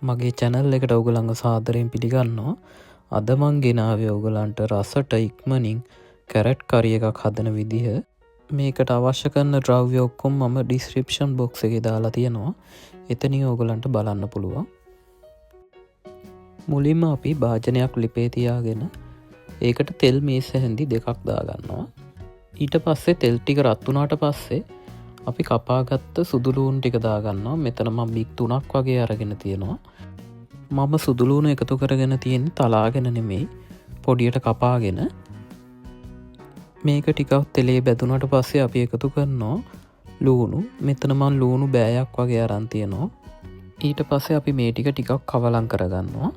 මගේ channel එකට ඔයගොල්ලන්ව සාදරයෙන් පිළිගන්නවා. අද මං ගෙනාවේ ඔයගොල්ලන්ට රසට ඉක්මනින් කැරට් කරි එකක් හදන විදිහ. මේකට අවශ්‍ය කරන ද්‍රව්‍ය ඔක්කොම මම description box එකේ දාලා තියෙනවා. එතනින් ඔයගොල්ලන්ට බලන්න පුළුවන්. මුලින්ම අපි භාජනයක් ලිපේ තියාගෙන ඒකට තෙල් මේස හැන්දි දෙකක් දාගන්නවා. ඊට පස්සේ තෙල් ටික රත් වුණාට පස්සේ අපි කපාගත්ත සුදුලූන් ටික දාගන්නවා. මෙතන මම බික් 3ක් වගේ අරගෙන තියෙනවා. මම සුදුලූන එකතු කරගෙන තියෙන්නේ තලාගෙන නෙමෙයි, පොඩියට කපාගෙන. මේක ටිකක් තෙලේ බැදුනට පස්සේ අපි එකතු කරනවා ලූණු. මෙතන මම ලූණු බෑයක් වගේ අරන් තියෙනවා. ඊට පස්සේ අපි මේ ටික ටිකක් කවලම් කරගන්නවා.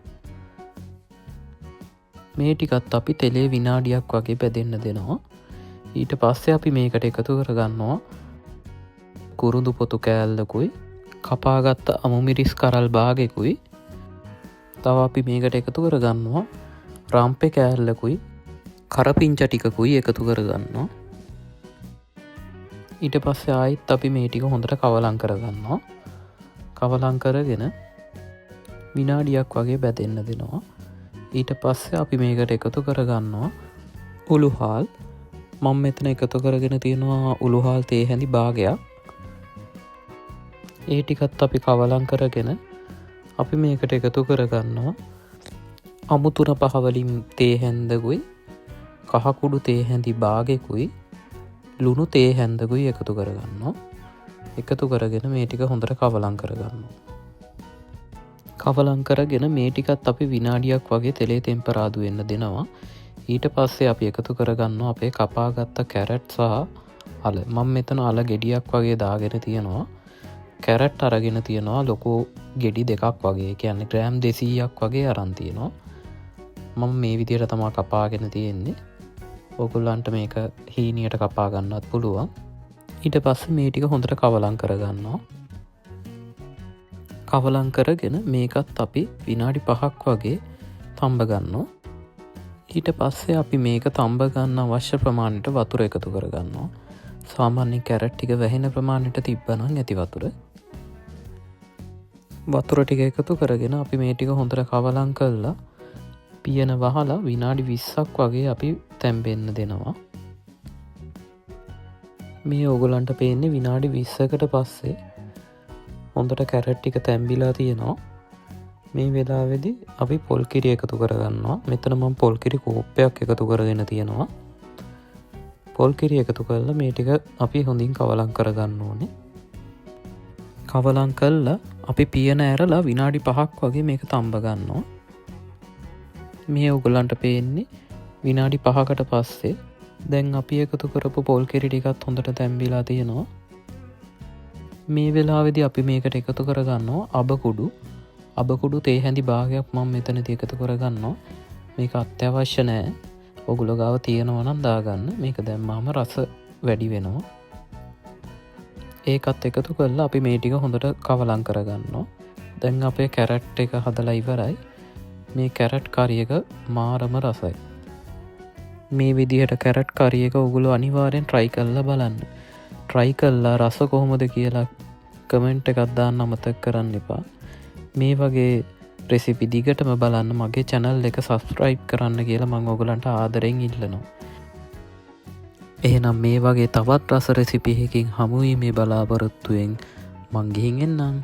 මේ ටිකත් අපි තෙලේ විනාඩියක් වගේ බැදෙන්න දෙනවා. ඊට පස්සේ අපි මේකට එකතු කරගන්නවා කුරුඳු පොතු කෑල්ලකුයි කපාගත්ත අමුමිරිස් කරල් භාගෙකුයි. තව අපි මේකට එකතු කරගන්නවා රම්පෙ කෑල්ලකුයි කරපිංච ටිකකුයි එකතු කරගන්නවා. ඊට පස්සේ ආයිත් අපි මේ ටික හොඳට කවලම් කරගන්නවා. කවලම් කරගෙන විනාඩියක් වගේ බැදෙන්න දෙනවා. ඊට පස්සේ අපි මේකට එකතු කරගන්නවා උළුහාල්. මම මෙතන එකතු කරගෙන තියෙනවා උළුහාල් තේ හැඳි භාගයක්. ඒ ටිකත් අපි කවලම් කරගෙන අපි මේකට එකතු කරගන්නවා අමුතුන පහවලින් තේ හැන්දකුයි කහකුඩු තේ හැඳි භාගෙකුයි ලුණු තේ හැන්දකුයි එකතු කරගන්නවා. එකතු කරගෙන මේ ටික හොඳට කවලම් කරගන්නවා. කවලම් කරගෙන මේ ටිකත් අපි විනාඩියක් වගේ තෙලේ ටෙම්පරාදු වෙන්න දෙනවා. ඊට පස්සේ අපි එකතු කරගන්නවා අපේ කපාගත්ත කැරට් සහ අල. මම මෙතන අල ගෙඩියක් වගේ දාගෙන තියෙනවා. කැරට් අරගෙන තියෙනවා ලොකු ගෙඩි දෙකක් වගේ, කියන්නේ ග්‍රෑම් 200ක් වගේ අරන් තියෙනවා. මම මේ විදිහට තමයි කපාගෙන තියෙන්නේ. ඔයගොල්ලන්ට මේක හීනියට කපා ගන්නත් පුළුවන්. ඊට පස්සේ මේ ටික හොඳට කවලම් කරගන්නවා. කවලම් කරගෙන මේකත් අපි විනාඩි 5ක් වගේ තඹ ගන්නවා. ඊට පස්සේ අපි මේක තඹ ගන්න අවශ්‍ය ප්‍රමාණයට වතුර එකතු කරගන්නවා. සාමාන්‍ය කැරට් ටික වැහෙන ප්‍රමාණයට තිබ්බනම් ඇති වතුර. වතුර ටික එකතු කරගෙන අපි මේ ටික හොඳට කවලම් කරලා පියන වහලා විනාඩි 20ක් වගේ අපි තැම්බෙන්න දෙනවා. මේ ඕගොල්ලන්ට පේන්නේ විනාඩි 20කට පස්සේ හොඳට කැරට් ටික තැම්බිලා තියෙනවා. මේ වෙලාවේදී අපි පොල් කිරි එකතු කරගන්නවා. මෙතන මම පොල් කිරි කෝප්පයක් එකතු කරගෙන තියෙනවා. පොල් කිරි එකතු කරලා මේ ටික අපි හොඳින් කවලම් කරගන්න ඕනේ. කවලම් කරලා අපි පියන ඇරලා විනාඩි 5ක් වගේ මේක තඹ ගන්නවා. මේ ඔයගොල්ලන්ට පේන්නේ විනාඩි 5කට පස්සේ දැන් අපි එකතු කරපු පොල් කිරි ටිකත් හොඳට තැම්බිලා තියෙනවා. මේ වෙලාවේදී අපි මේකට එකතු කරගන්නවා අබකුඩු. අබකුඩු තේ හැඳි භාගයක් මම මෙතනදී එකතු කරගන්නවා. මේක අත්‍යවශ්‍ය නැහැ. ඔගොල්ලෝ ගාව තියෙනවා නම් දාගන්න. මේක දැම්මාම රස වැඩි වෙනවා. ඒකත් එකතු කරලා අපි මේ ටික හොඳට කවලම් කරගන්නවා. දැන් අපේ කැරට් එක හදලා ඉවරයි. මේ කැරට් කරි එක මාරම රසයි. මේ විදිහට කැරට් කරි එක ඔයගොල්ලෝ අනිවාර්යෙන් try කරලා බලන්න. try කරලා රස කොහොමද කියලා කමෙන්ට් එකක් දාන්න අමතක කරන්න එපා. මේ වගේ රෙසිපි දිගටම බලන්න මගේ channel එක subscribe කරන්න කියලා මම ඔයගලන්ට ආදරෙන් ඉල්ලනවා. එහෙනම් මේ වගේ තවත් රස රෙසිපි එකකින් හමු වීමේ බලාපොරොත්තුවෙන් මං ගිහින් එන්නම්.